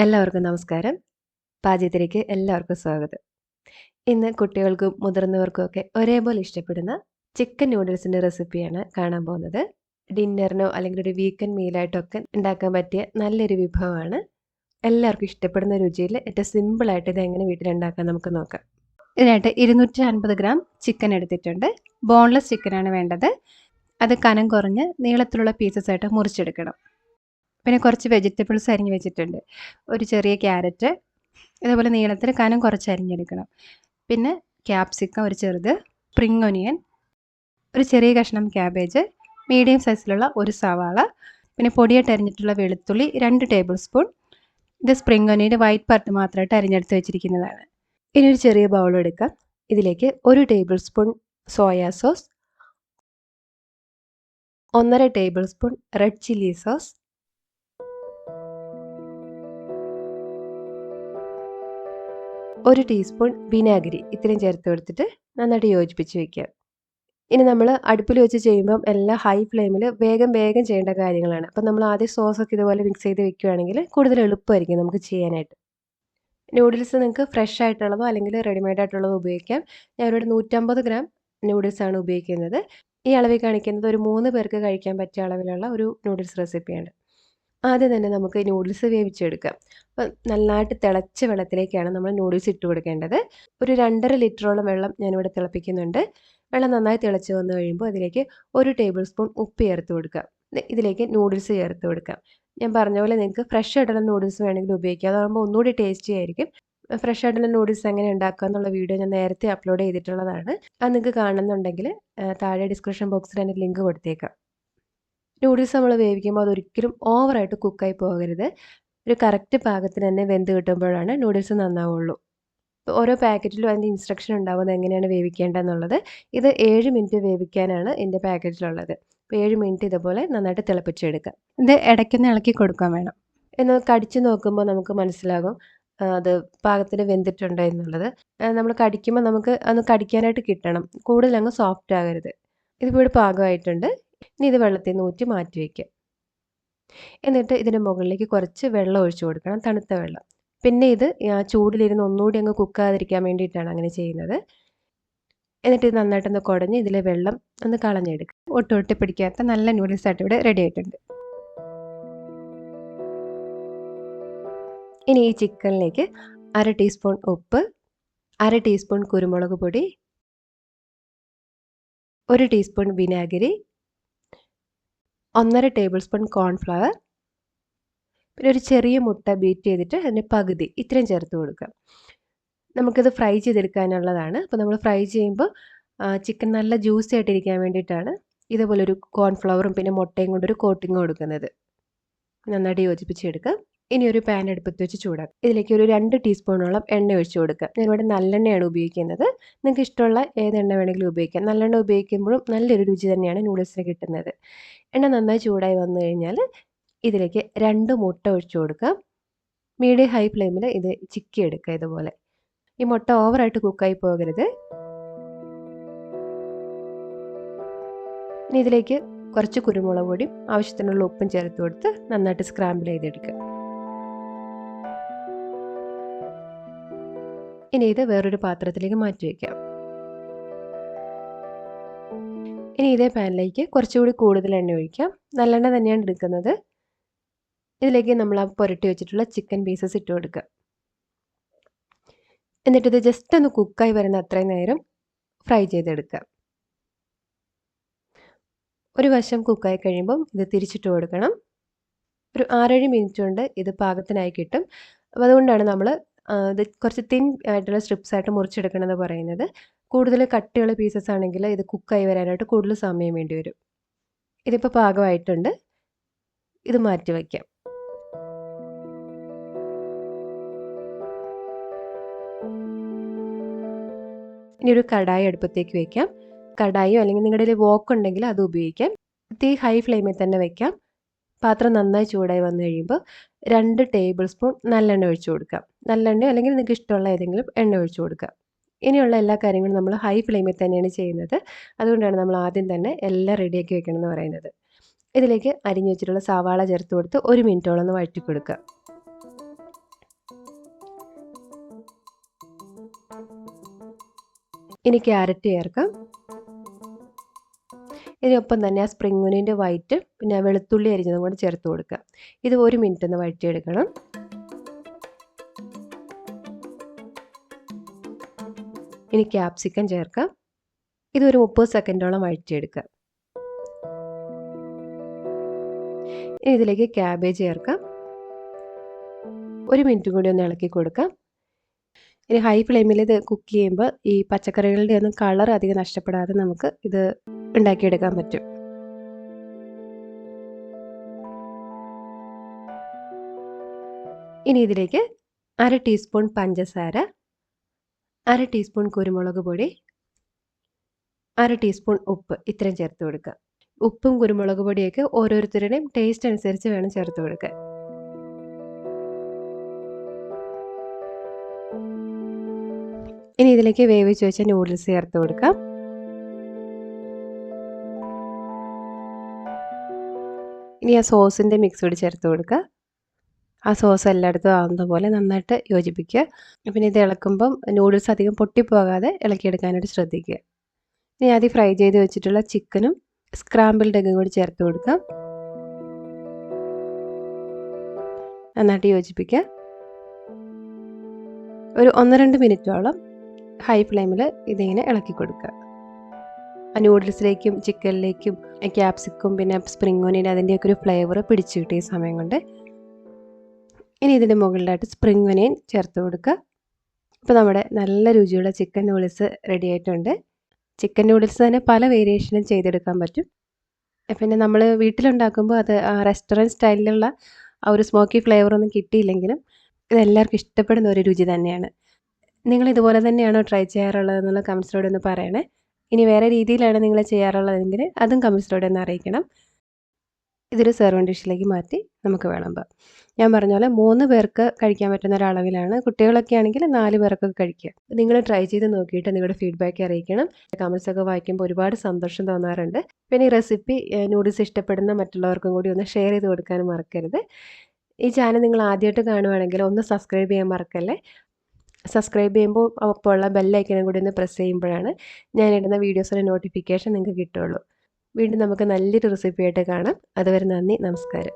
എല്ലാവർക്കും നമസ്കാരം. പാചകത്തിലേക്ക് എല്ലാവർക്കും സ്വാഗതം. ഇന്ന് കുട്ടികൾക്കും മുതിർന്നവർക്കും ഒക്കെ ഒരേപോലെ ഇഷ്ടപ്പെടുന്ന ചിക്കൻ നൂഡിൽസിൻ്റെ റെസിപ്പിയാണ് കാണാൻ പോകുന്നത്. ഡിന്നറിനോ അല്ലെങ്കിൽ ഒരു വീക്കെൻഡ് മീലായിട്ടൊക്കെ ഉണ്ടാക്കാൻ പറ്റിയ നല്ലൊരു വിഭവമാണ്. എല്ലാവർക്കും ഇഷ്ടപ്പെടുന്ന രുചിയിൽ ഏറ്റവും സിമ്പിളായിട്ട് ഇത് എങ്ങനെ വീട്ടിലുണ്ടാക്കാൻ നമുക്ക് നോക്കാം. ഇതിനായിട്ട് 250 ഗ്രാം ചിക്കൻ എടുത്തിട്ടുണ്ട്. ബോൺലെസ് ചിക്കനാണ് വേണ്ടത്. അത് കനം കുറഞ്ഞ് നീളത്തിലുള്ള പീസസ് ആയിട്ട് മുറിച്ചെടുക്കണം. പിന്നെ കുറച്ച് വെജിറ്റബിൾസ് അരിഞ്ഞ് വെച്ചിട്ടുണ്ട്. ഒരു ചെറിയ ക്യാരറ്റ്, ഇതേപോലെ നീളത്തിൽ കനം കുറച്ച് അരിഞ്ഞെടുക്കണം. പിന്നെ ക്യാപ്സിക്കം ഒരു ചെറുത്, സ്പ്രിംഗ് ഒനിയൻ, ഒരു ചെറിയ കഷ്ണം ക്യാബേജ്, മീഡിയം സൈസിലുള്ള ഒരു സവാള, പിന്നെ പൊടിയായിട്ട് അരിഞ്ഞിട്ടുള്ള വെളുത്തുള്ളി 2 ടേബിൾ സ്പൂൺ. ഇത് സ്പ്രിംഗ് ഒനിയൻ്റെ വൈറ്റ് പാർട്ട് മാത്രമായിട്ട് അരിഞ്ഞെടുത്ത് വെച്ചിരിക്കുന്നതാണ്. ഇനി ഒരു ചെറിയ ബൗൾ എടുക്കാം. ഇതിലേക്ക് 1 table spoon soya sauce, 1.5 table spoon red chilli sauce, 1 teaspoon വിനാഗിരി ഇത്രയും ചേർത്ത് കൊടുത്തിട്ട് നന്നായിട്ട് യോജിപ്പിച്ച് വയ്ക്കുക. ഇനി നമ്മൾ അടുപ്പിൽ വെച്ച് ചെയ്യുമ്പം എല്ലാം ഹൈ ഫ്ലെയിമിൽ വേഗം ചെയ്യേണ്ട കാര്യങ്ങളാണ്. അപ്പം നമ്മൾ ആദ്യം സോസൊക്കെ ഇതുപോലെ മിക്സ് ചെയ്ത് വെക്കുകയാണെങ്കിൽ കൂടുതൽ എളുപ്പമായിരിക്കും നമുക്ക് ചെയ്യാനായിട്ട്. നൂഡിൽസ് നിങ്ങൾക്ക് ഫ്രഷ് ആയിട്ടുള്ളതോ അല്ലെങ്കിൽ റെഡിമെയ്ഡ് ആയിട്ടുള്ളതോ ഉപയോഗിക്കാം. ഞാനിവിടെ 150 ഗ്രാം നൂഡിൽസാണ് ഉപയോഗിക്കുന്നത്. ഈ അളവിൽ കാണിക്കുന്നത് ഒരു 3 പേർക്ക് കഴിക്കാൻ പറ്റിയ അളവിലുള്ള ഒരു നൂഡിൽസ് റെസിപ്പിയാണ്. ആദ്യം തന്നെ നമുക്ക് നൂഡിൽസ് വേവിച്ചെടുക്കാം. അപ്പം നന്നായിട്ട് തിളച്ച വെള്ളത്തിലേക്കാണ് നമ്മൾ നൂഡിൽസ് ഇട്ട് കൊടുക്കേണ്ടത്. ഒരു 2.5 ലിറ്ററോളം വെള്ളം ഞാനിവിടെ തിളപ്പിക്കുന്നുണ്ട്. വെള്ളം നന്നായി തിളച്ച് വന്നു കഴിയുമ്പോൾ അതിലേക്ക് 1 ടേബിൾ സ്പൂൺ ഉപ്പ് ചേർത്ത് കൊടുക്കുക. ഇതിലേക്ക് നൂഡിൽസ് ചേർത്ത് കൊടുക്കാം. ഞാൻ പറഞ്ഞ പോലെ നിങ്ങൾക്ക് ഫ്രഷ് ആയിട്ടുള്ള നൂഡിൽസ് വേണമെങ്കിൽ ഉപയോഗിക്കാം. അതാകുമ്പോൾ ഒന്നുകൂടി ടേസ്റ്റി ആയിരിക്കും. ഫ്രഷ് ആയിട്ടുള്ള നൂഡിൽസ് എങ്ങനെ ഉണ്ടാക്കുക എന്നുള്ള വീഡിയോ ഞാൻ നേരത്തെ അപ്ലോഡ് ചെയ്തിട്ടുള്ളതാണ്. അത് നിങ്ങൾക്ക് കാണുന്നുണ്ടെങ്കിൽ താഴെ ഡിസ്ക്രിപ്ഷൻ ബോക്സിൽ അതിൻ്റെ ലിങ്ക് കൊടുത്തേക്കാം. നൂഡിൽസ് നമ്മൾ വേവിക്കുമ്പോൾ അതൊരിക്കലും ഓവറായിട്ട് കുക്കായി പോകരുത്. ഒരു കറക്റ്റ് പാകത്തിന് തന്നെ വെന്ത് കിട്ടുമ്പോഴാണ് നൂഡിൽസ് നന്നാവുള്ളൂ. ഓരോ പാക്കറ്റിലും അതിൻ്റെ ഇൻസ്ട്രക്ഷൻ ഉണ്ടാവും അത് എങ്ങനെയാണ് വേവിക്കേണ്ടതെന്നുള്ളത്. ഇത് 7 മിനിറ്റ് വേവിക്കാനാണ് എൻ്റെ പാക്കറ്റിലുള്ളത്. അപ്പോൾ 7 മിനിറ്റ് ഇതുപോലെ നന്നായിട്ട് തിളപ്പിച്ചെടുക്കുക. ഇത് ഇടയ്ക്കൊന്ന് ഇളക്കി കൊടുക്കാൻ വേണം. എന്ന് കടിച്ച് നോക്കുമ്പോൾ നമുക്ക് മനസ്സിലാകും അത് പാകത്തിന് വെന്തിട്ടുണ്ടോ എന്നുള്ളത്. നമ്മൾ കടിക്കുമ്പോൾ നമുക്ക് ഒന്ന് കടിക്കാനായിട്ട് കിട്ടണം. കൂടുതലങ്ങ് സോഫ്റ്റ് ആകരുത്. ഇതിപ്പോൾ ഇവിടെ പാകമായിട്ടുണ്ട്. ഇനി ഇത് വെള്ളത്തിൽ നിന്ന് ഊറ്റി മാറ്റി വയ്ക്കുക. എന്നിട്ട് ഇതിൻ്റെ മുകളിലേക്ക് കുറച്ച് വെള്ളം ഒഴിച്ചു കൊടുക്കണം, തണുത്ത വെള്ളം. പിന്നെ ഇത് ചൂടിലിരുന്ന് ഒന്നുകൂടി അങ്ങ് കുക്കാതിരിക്കാൻ വേണ്ടിയിട്ടാണ് അങ്ങനെ ചെയ്യുന്നത്. എന്നിട്ട് ഇത് നന്നായിട്ടൊന്ന് കുടഞ്ഞ് ഇതിലെ വെള്ളം ഒന്ന് കളഞ്ഞെടുക്കുക. ഒട്ടി പിടിക്കാത്ത നല്ല നൂഡിൽസ് ആയിട്ട് ഇവിടെ റെഡി ആയിട്ടുണ്ട്. ഇനി ഈ ചിക്കനിലേക്ക് 1/2 ടീസ്പൂൺ ഉപ്പ്, 1/2 ടീസ്പൂൺ കുരുമുളക് പൊടി, 1 ടീസ്പൂൺ വിനാഗിരി, 1.5 ടേബിൾ സ്പൂൺ കോൺഫ്ലവർ, പിന്നെ ഒരു ചെറിയ മുട്ട ബീറ്റ് ചെയ്തിട്ട് അതിൻ്റെ പകുതി ഇത്രയും ചേർത്ത് കൊടുക്കുക. നമുക്കിത് ഫ്രൈ ചെയ്തെടുക്കാനുള്ളതാണ്. അപ്പോൾ നമ്മൾ ഫ്രൈ ചെയ്യുമ്പോൾ ചിക്കൻ നല്ല ജ്യൂസി ആയിട്ടിരിക്കാൻ വേണ്ടിയിട്ടാണ് ഇതുപോലൊരു കോൺഫ്ലവറും പിന്നെ മുട്ടയും കൊണ്ടൊരു കോട്ടിങ് കൊടുക്കുന്നത്. നന്നായിട്ട് യോജിപ്പിച്ചെടുക്കുക. ഇനി ഒരു പാൻ അടുപ്പത്ത് വെച്ച് ചൂടാക്കുക. ഇതിലേക്ക് ഒരു 2 ടീസ്പൂണോളം എണ്ണ ഒഴിച്ച് കൊടുക്കുക. ഞാനിവിടെ നല്ലെണ്ണയാണ് ഉപയോഗിക്കുന്നത്. നിങ്ങൾക്ക് ഇഷ്ടമുള്ള ഏത് എണ്ണ വേണമെങ്കിലും ഉപയോഗിക്കാം. നല്ലെണ്ണ ഉപയോഗിക്കുമ്പോഴും നല്ലൊരു രുചി തന്നെയാണ് നൂഡിൽസിന് കിട്ടുന്നത്. എണ്ണ നന്നായി ചൂടായി വന്നു കഴിഞ്ഞാൽ ഇതിലേക്ക് 2 മുട്ട ഒഴിച്ച് കൊടുക്കുക. മീഡിയം ഹൈ ഫ്ലെയിമിൽ ഇത് ചിക്കിയെടുക്കുക ഇതുപോലെ. ഈ മുട്ട ഓവറായിട്ട് കുക്കായി പോകരുത്. ഇനി ഇതിലേക്ക് കുറച്ച് കുരുമുളക് പൊടിയും ആവശ്യത്തിനുള്ള ഉപ്പും ചേർത്ത് കൊടുത്ത് നന്നായിട്ട് സ്ക്രാമ്പിൾ ചെയ്തെടുക്കുക. ഇനി ഇത് വേറൊരു പാത്രത്തിലേക്ക് മാറ്റി വയ്ക്കാം. ഇനി ഇതേ പാനിലേക്ക് കുറച്ചുകൂടി കൂടുതൽ എണ്ണ ഒഴിക്കാം. നല്ലെണ്ണ തന്നെയാണ് എടുക്കുന്നത്. ഇതിലേക്ക് നമ്മൾ ആ പുരട്ടി വെച്ചിട്ടുള്ള ചിക്കൻ പീസസ് ഇട്ട് കൊടുക്കുക. എന്നിട്ട് ഇത് ജസ്റ്റ് ഒന്ന് കുക്കായി വരുന്ന അത്രയും നേരം ഫ്രൈ ചെയ്തെടുക്കുക. ഒരു വശം കുക്കായി കഴിയുമ്പം ഇത് തിരിച്ചിട്ട് കൊടുക്കണം. ഒരു 6-7 മിനിറ്റ് കൊണ്ട് ഇത് പാകത്തിനായി കിട്ടും. അപ്പോൾ അതുകൊണ്ടാണ് നമ്മൾ ഇത് കുറച്ച് തിൻ ആയിട്ടുള്ള സ്ട്രിപ്സ് ആയിട്ട് മുറിച്ചെടുക്കണമെന്ന് പറയുന്നത്. കൂടുതൽ കട്ടിയുള്ള പീസസ് ആണെങ്കിൽ ഇത് കുക്കായി വരാനായിട്ട് കൂടുതൽ സമയം വേണ്ടി വരും. ഇതിപ്പോൾ പാകമായിട്ടുണ്ട്. ഇത് മാറ്റി വയ്ക്കാം. ഇനി ഒരു കടായി അടുപ്പത്തേക്ക് വയ്ക്കാം. കടായിയോ അല്ലെങ്കിൽ നിങ്ങളുടെ കയ്യിൽ വോക്ക് ഉണ്ടെങ്കിൽ അത് ഉപയോഗിക്കാം. തീ ഹൈ ഫ്ലെയിമിൽ തന്നെ വയ്ക്കാം. പാത്രം നന്നായി ചൂടായി വന്നു കഴിയുമ്പോൾ 2 ടേബിൾ സ്പൂൺ നല്ലെണ്ണ ഒഴിച്ചു കൊടുക്കാം. നല്ലെണ്ണയോ അല്ലെങ്കിൽ നിങ്ങൾക്ക് ഇഷ്ടമുള്ള ഏതെങ്കിലും എണ്ണ ഒഴിച്ചു കൊടുക്കുക. ഇനിയുള്ള എല്ലാ കാര്യങ്ങളും നമ്മൾ ഹൈ ഫ്ലെയിമിൽ തന്നെയാണ് ചെയ്യുന്നത്. അതുകൊണ്ടാണ് നമ്മൾ ആദ്യം തന്നെ എല്ലാം റെഡിയാക്കി വെക്കണം എന്ന് പറയുന്നത്. ഇതിലേക്ക് അരിഞ്ഞു വെച്ചിട്ടുള്ള സവാള ചേർത്ത് കൊടുത്ത് 1 മിനിറ്റോളം ഒന്ന് വഴറ്റി കൊടുക്കുക. ഇനി ക്യാരറ്റ് ചേർക്കാം. ഇതിനൊപ്പം തന്നെ ആ സ്പ്രിംഗ് ഒനിയൻ്റെ വൈറ്റ് പിന്നെ വെളുത്തുള്ളി അരിഞ്ഞതും കൂടി ചേർത്ത് കൊടുക്കുക. ഇത് 1 മിനിറ്റ് ഒന്ന് വഴറ്റിയെടുക്കണം. ഇനി ക്യാപ്സിക്കം ചേർക്കാം. ഇതൊരു 30 സെക്കൻഡോളം വഴറ്റിയെടുക്കുക. ഇനി ഇതിലേക്ക് ക്യാബേജ് ചേർക്കാം. 1 മിനിറ്റ് കൂടി ഒന്ന് ഇളക്കി കൊടുക്കാം. ഇനി ഹൈ ഫ്ലെയിമിൽ ഇത് കുക്ക് ചെയ്യുമ്പോൾ ഈ പച്ചക്കറികളുടെ ഒന്നും കളർ അധികം നഷ്ടപ്പെടാതെ നമുക്ക് ഇത് ഉണ്ടാക്കിയെടുക്കാൻ പറ്റും. ഇനി ഇതിലേക്ക് 1/2 ടീസ്പൂൺ പഞ്ചസാര, 1/2 ടീസ്പൂൺ കുരുമുളക് പൊടി, 1/2 ടീസ്പൂൺ ഉപ്പ് ഇത്രയും ചേർത്ത് കൊടുക്കുക. ഉപ്പും കുരുമുളക് പൊടിയൊക്കെ ഓരോരുത്തരുടെയും ടേസ്റ്റ് അനുസരിച്ച് വേണം ചേർത്ത് കൊടുക്കാൻ. ഇനി ഇതിലേക്ക് വേവിച്ച് വെച്ച നൂഡിൽസ് ചേർത്ത് കൊടുക്കാം. ഇനി ആ സോസിൻ്റെ മിക്സ് കൂടി ചേർത്ത് കൊടുക്കുക. ആ സോസ് എല്ലായിടത്തും ആവുന്ന പോലെ നന്നായിട്ട് യോജിപ്പിക്കുക. പിന്നെ ഇത് ഇളക്കുമ്പം നൂഡിൽസ് അധികം പൊട്ടിപ്പോകാതെ ഇളക്കിയെടുക്കാനായിട്ട് ശ്രദ്ധിക്കുക. ഇനി ആദ്യം ഫ്രൈ ചെയ്ത് വെച്ചിട്ടുള്ള ചിക്കനും സ്ക്രാമ്പിൾഡ് എഗ്ഗും കൂടി ചേർത്ത് കൊടുക്കാം. നന്നായിട്ട് യോജിപ്പിക്കുക. ഒരു 1-2 മിനിറ്റോളം ഹൈ ഫ്ലെയിമിൽ ഇതിങ്ങനെ ഇളക്കി കൊടുക്കുക. ആ നൂഡിൽസിലേക്കും ചിക്കനിലേക്കും ക്യാപ്സിക്കും പിന്നെ സ്പ്രിംഗ് ഒനിയൻ അതിൻ്റെയൊക്കെ ഒരു ഫ്ലേവർ പിടിച്ചു കിട്ടിയ സമയം കൊണ്ട് ഇനി ഇതിൻ്റെ മുകളിലായിട്ട് സ്പ്രിംഗ് ഒനിയൻ ചേർത്ത് കൊടുക്കുക. ഇപ്പോൾ നമ്മുടെ നല്ല രുചിയുള്ള ചിക്കൻ നൂഡിൽസ് റെഡി ആയിട്ടുണ്ട്. ചിക്കൻ നൂഡിൽസ് തന്നെ പല വേരിയേഷനും ചെയ്തെടുക്കാൻ പറ്റും. പിന്നെ നമ്മൾ വീട്ടിലുണ്ടാക്കുമ്പോൾ അത് റെസ്റ്റോറൻറ്റ് സ്റ്റൈലിലുള്ള ആ ഒരു സ്മോക്കി ഫ്ലേവറൊന്നും കിട്ടിയില്ലെങ്കിലും ഇതെല്ലാവർക്കും ഇഷ്ടപ്പെടുന്ന ഒരു രുചി തന്നെയാണ്. നിങ്ങൾ ഇതുപോലെ തന്നെയാണോ ട്രൈ ചെയ്യാറുള്ളതെന്നുള്ള കമൻസിലൂടെ ഒന്ന് പറയണേ. ഇനി വേറെ രീതിയിലാണ് നിങ്ങൾ ചെയ്യാറുള്ളതെങ്കിൽ അതും കമൻസിലൂടെ ഒന്ന് അറിയിക്കണം. ഇതൊരു സെർവിങ് ഡിഷിലേക്ക് മാറ്റി നമുക്ക് വിളമ്പാം. ഞാൻ പറഞ്ഞ പോലെ 3 പേർക്ക് കഴിക്കാൻ പറ്റുന്ന ഒരളവിലാണ്. കുട്ടികളൊക്കെ ആണെങ്കിൽ 4 പേർക്കൊക്കെ കഴിക്കുക. നിങ്ങൾ ട്രൈ ചെയ്ത് നോക്കിയിട്ട് നിങ്ങളുടെ ഫീഡ്ബാക്ക് അറിയിക്കണം. കമൻസൊക്കെ വായിക്കുമ്പോൾ ഒരുപാട് സന്തോഷം തോന്നാറുണ്ട്. പിന്നെ ഈ റെസിപ്പി നൂഡിൽസ് ഇഷ്ടപ്പെടുന്ന മറ്റുള്ളവർക്കും കൂടി ഒന്ന് ഷെയർ ചെയ്ത് കൊടുക്കാനും മറക്കരുത്. ഈ ചാനൽ നിങ്ങൾ ആദ്യമായിട്ട് കാണുവാണെങ്കിൽ ഒന്ന് സബ്സ്ക്രൈബ് ചെയ്യാൻ മറക്കല്ലേ. സബ്സ്ക്രൈബ് ചെയ്യുമ്പോൾ അപ്പോൾ ഉള്ള ബെല്ലൈക്കനും കൂടി ഒന്ന് പ്രസ് ചെയ്യുമ്പോഴാണ് ഞാനിടുന്ന വീഡിയോസിൻ്റെ നോട്ടിഫിക്കേഷൻ നിങ്ങൾക്ക് കിട്ടുള്ളൂ. വീണ്ടും നമുക്ക് നല്ലൊരു റെസിപ്പിയായിട്ട് കാണാം. അതുവരെ നന്ദി, നമസ്കാരം.